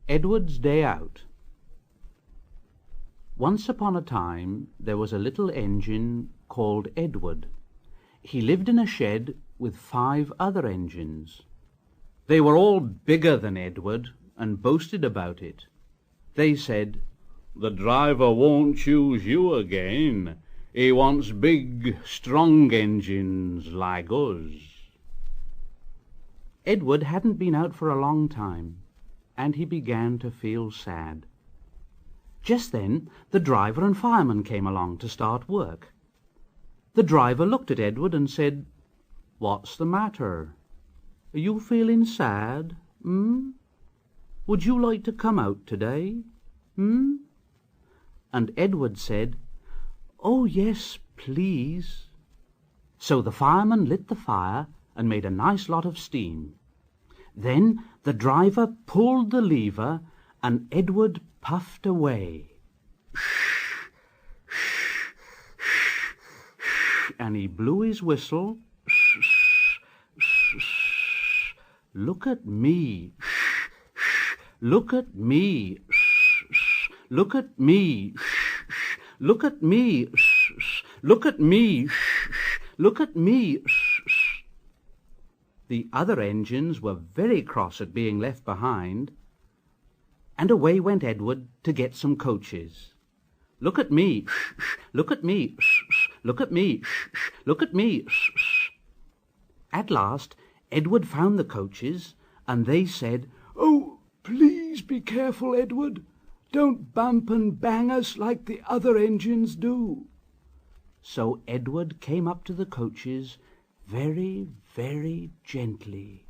Edward's Day Out. Once upon a time there was a little engine called Edward. He lived in a shed with 5 other engines. They were all bigger than Edward and boasted about it. They said, "The driver won't choose you again. He wants big, strong engines like us." Edward hadn't been out for a long time, and he began to feel sad. Just then the driver and fireman came along to start work. The driver looked at Edward and said, "What's the matter? Are you feeling sad? Would you like to come out today? And Edward said, "Oh, yes, please." So the fireman lit the fire and made a nice lot of steam. Then the driver pulled the lever and Edward puffed away. And he blew his whistle. "Look at me. Look at me. Look at me. Look at me. Look at me. Look at me." The other engines were very cross at being left behind, and away went Edward to get some coaches. "Look at me. Look at me. Look at me. Look at me." At last Edward found the coaches, and they said, "Oh, please be careful, Edward. Don't bump and bang us like the other engines do." So Edward came up to the coaches very, very gently.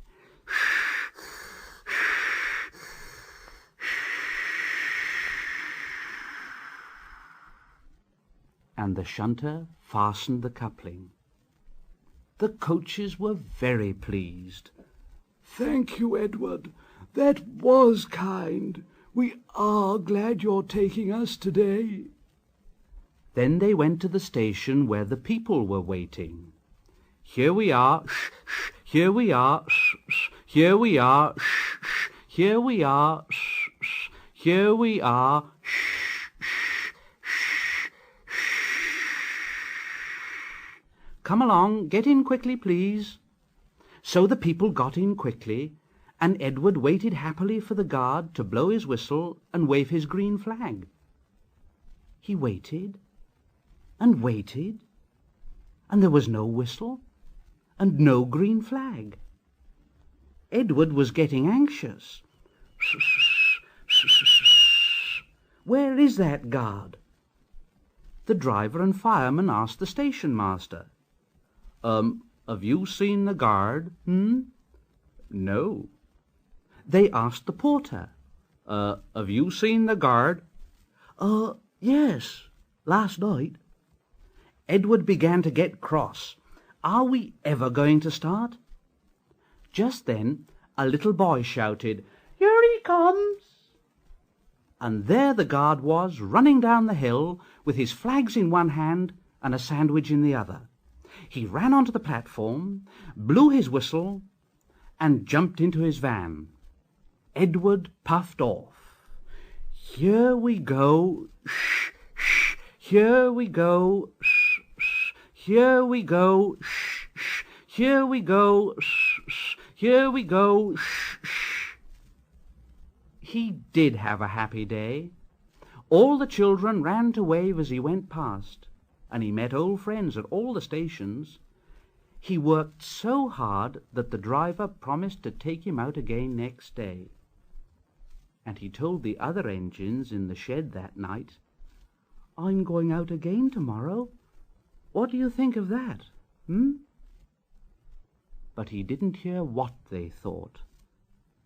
And the shunter fastened the coupling. The coaches were very pleased. "Thank you, Edward. That was kind. We are glad you're taking us today." Then they went to the station where the people were waiting. "Here we are, here we are, here we are, here we are, here we are." "Come along, get in quickly, please." So the people got in quickly, and Edward waited happily for the guard to blow his whistle and wave his green flag. He waited and waited, and there was no whistle and no green flag. Edward was getting anxious. "Where is that guard?" The driver and fireman asked the station master. Have you seen the guard?" "No." They asked the porter. Have you seen the guard?" Yes, last night." Edward began to get cross. Are we ever going to start? Just then a little boy shouted, "Here he comes!" And there the guard was, running down the hill with his flags in one hand and a sandwich in the other. He ran onto the platform, blew his whistle, and jumped into his van. Edward puffed off. "Here we go, shh, shh, here we go, shh, shh, here we go, shh, shh, here we go, shh, shh, here we go, shh, shh." He did have a happy day. All the children ran to wave as he went past, and he met old friends at all the stations. He worked so hard that the driver promised to take him out again next day. And he told the other engines in the shed that night, "I'm going out again tomorrow. What do you think of that, But he didn't hear what they thought,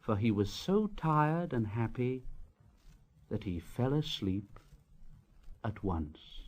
for he was so tired and happy that he fell asleep at once.